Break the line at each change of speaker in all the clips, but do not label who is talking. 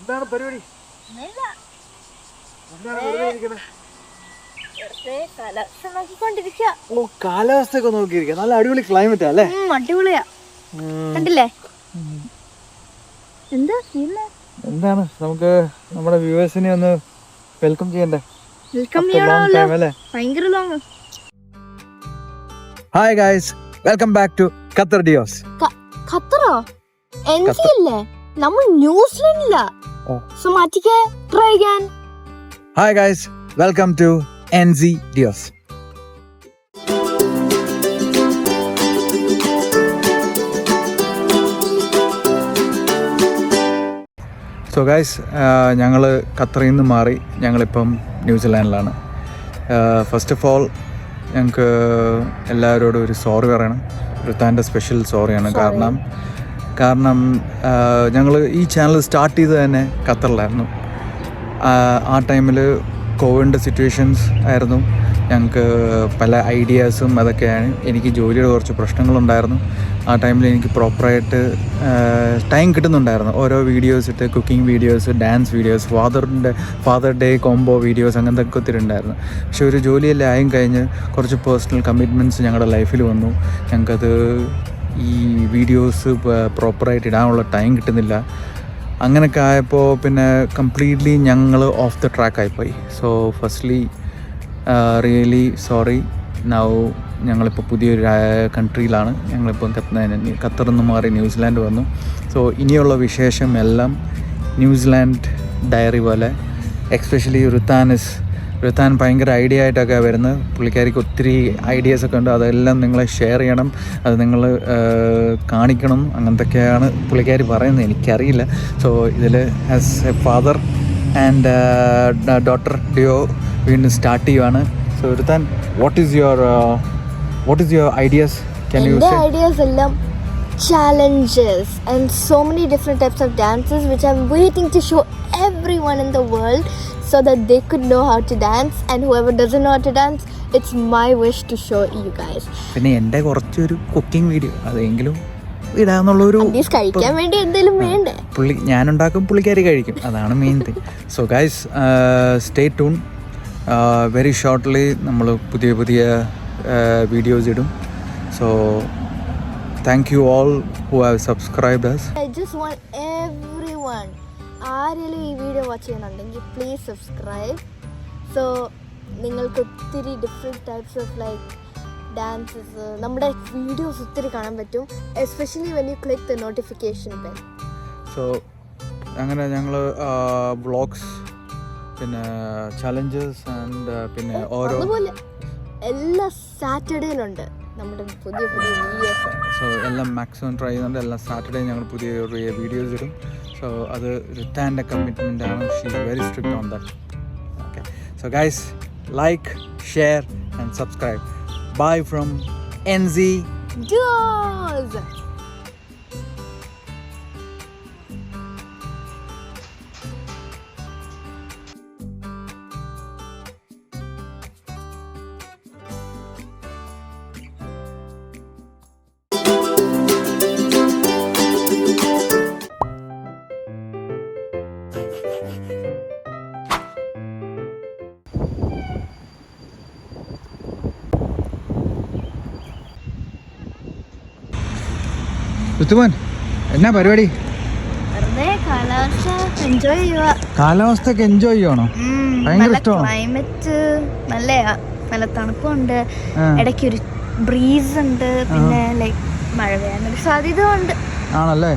എന്താണ് പരിപാടി? കാലാവസ്ഥയൊക്കെ നോക്കിയിരിക്കുക. നല്ല അടിപൊളി ക്ലൈമറ്റ് അല്ലേ?
അടിപൊളിയാ. കണ്ടില്ലേ?
എന്താണ് നമുക്ക് നമ്മുടെ വ്യൂവേഴ്സിനെ ഒന്ന് വെൽക്കം ചെയ്യണ്ടേ? Hi guys, welcome back to Qatar duos.
ഖത്തറോ? എൻസി അല്ലേ? നമ്മൾ ന്യൂസിലൻഡിലാ. സോ മാറ്റിക്കേ, try again.
Hi guys, welcome to NC duos. So guys, ഞങ്ങൾ ഖത്തറിൽ നിന്ന് മാറി ഞങ്ങളിപ്പം ന്യൂസിലാൻഡിലാണ്. ഫസ്റ്റ് ഓഫ് ഓൾ ഞങ്ങൾക്ക് എല്ലാവരോടും ഒരു സോറി പറയണം. ഋത്താൻ്റെ സ്പെഷ്യൽ സോറിയാണ്. കാരണം ഞങ്ങൾ ഈ ചാനൽ സ്റ്റാർട്ട് ചെയ്തത് തന്നെ ഖത്തറിലായിരുന്നു. ആ ടൈമിൽ കോവിഡിൻ്റെ സിറ്റുവേഷൻസ് ആയിരുന്നു. ഞങ്ങൾക്ക് പല ഐഡിയാസും അതൊക്കെയാണ്. എനിക്ക് ജോലിയുടെ കുറച്ച് പ്രശ്നങ്ങളുണ്ടായിരുന്നു. ആ ടൈമിൽ എനിക്ക് പ്രോപ്പറായിട്ട് ടൈം കിട്ടുന്നുണ്ടായിരുന്നു. ഓരോ വീഡിയോസ് ഇട്ട്, cooking videos, dance videos, father day combo videos, അങ്ങനത്തെ ഒക്കെ ഒത്തിരി ഉണ്ടായിരുന്നു. പക്ഷെ ഒരു ജോലിയെല്ലാം ആയും കഴിഞ്ഞ് കുറച്ച് പേഴ്സണൽ കമ്മിറ്റ്മെൻറ്റ്സ് ഞങ്ങളുടെ ലൈഫിൽ വന്നു. ഞങ്ങൾക്കത് ഈ വീഡിയോസ് പ്രോപ്പറായിട്ട് ഇടാനുള്ള ടൈം കിട്ടുന്നില്ല. അങ്ങനെയൊക്കെ ആയപ്പോൾ പിന്നെ കംപ്ലീറ്റ്ലി ഞങ്ങൾ ഓഫ് ദ ട്രാക്ക് ആയിപ്പോയി. So firstly really sorry. Now ഞങ്ങളിപ്പോൾ പുതിയൊരു കൺട്രിയിലാണ്. ഞങ്ങളിപ്പോൾ ഖത്തറിൽ നിന്ന് മാറി ന്യൂസിലാൻഡ് വന്നു. സോ ഇനിയുള്ള വിശേഷം എല്ലാം ന്യൂസിലാൻഡ് ഡയറി പോലെ. എക്സ്പെഷ്യലി ഋത്താൻ ഭയങ്കര ഐഡിയ ആയിട്ടൊക്കെ വരുന്നത്. പുള്ളിക്കാരിക്ക് ഒത്തിരി ഐഡിയാസൊക്കെ ഉണ്ട്. അതെല്ലാം നിങ്ങളെ ഷെയർ ചെയ്യണം, അത് നിങ്ങൾ കാണിക്കണം, അങ്ങനത്തൊക്കെയാണ് പുള്ളിക്കാരി പറയുന്നത്. എനിക്കറിയില്ല. സോ ഇതിൽ as a father and daughter duo വീണ്ടും സ്റ്റാർട്ട് ചെയ്യുവാണ്. So Rithan, what is your ideas?
എൻ്റെ ഐഡിയാസ് എല്ലാം challenges and so many different types of dances which I'm waiting to show everyone in the world so that they could know how to dance, and whoever doesn't know how to dance, it's my wish to show you guys.
പിന്നെ എൻ്റെ കുറച്ചൊരു cooking video അതെങ്കിലും ഇടാന്നുള്ളൊരു,
കഴിക്കാൻ വേണ്ടി എന്തെങ്കിലും വേണ്ടേ?
ഞാനുണ്ടാക്കും, പുള്ളിക്കാരി കഴിക്കും. അതാണ് main thing. So guys, stay tune. Very shortly നമ്മൾ പുതിയ വീഡിയോസ് ഇടും. So thank you all who have subscribed us.
I just want everyone, ആരെങ്കിലും ഈ വീഡിയോ വാച്ച് ചെയ്യുന്നുണ്ടെങ്കിൽ പ്ലീസ് സബ്സ്ക്രൈബ്. സോ നിങ്ങൾക്ക് ഒത്തിരി different types of like dances, നമ്മുടെ videos ഒത്തിരി കാണാൻ പറ്റും, especially when you click the notification bell.
So അങ്ങനെ ഞങ്ങൾ വ്ളോഗ്സ്, പിന്നെ ചലഞ്ചസ് ആൻഡ് പിന്നെ ഓരോ
എല്ലാ സാറ്റർഡേയിലുണ്ട് നമ്മുടെ പുതിയ വീഡിയോസ്.
സോ എല്ലാം മാക്സിമം ട്രൈ ചെയ്യുന്നുണ്ട്. എല്ലാ സാറ്റർഡേ ഞങ്ങൾ പുതിയ വീഡിയോസ് ഇടും. സോ അത് ഋത്താൻ്റെ കമ്മിറ്റ്മെൻ്റ് ആണ്. She is very strict on that. Okay, so guys, like, share and subscribe. Bye from NC
duos.
ഋതുമോൻ, എന്നാ പരിപാടി? കാലാവസ്ഥയൊക്കെ എൻജോയ് ചെയ്യണോ? ഭയങ്കര ഇഷ്ടമാണോ?
ക്ലൈമറ്റ് നല്ല തണുപ്പുണ്ട്, ഇടയ്ക്ക് ഒരു ബ്രീസ് ഉണ്ട്, പിന്നെ ലൈക്ക് മഴ പെയ്യാനൊരു സാധ്യത ഉണ്ട്.
ആണല്ലേ?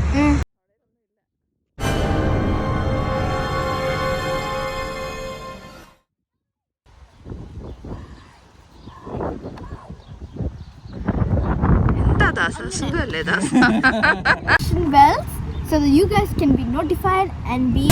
Bells so that you guys can be notified and be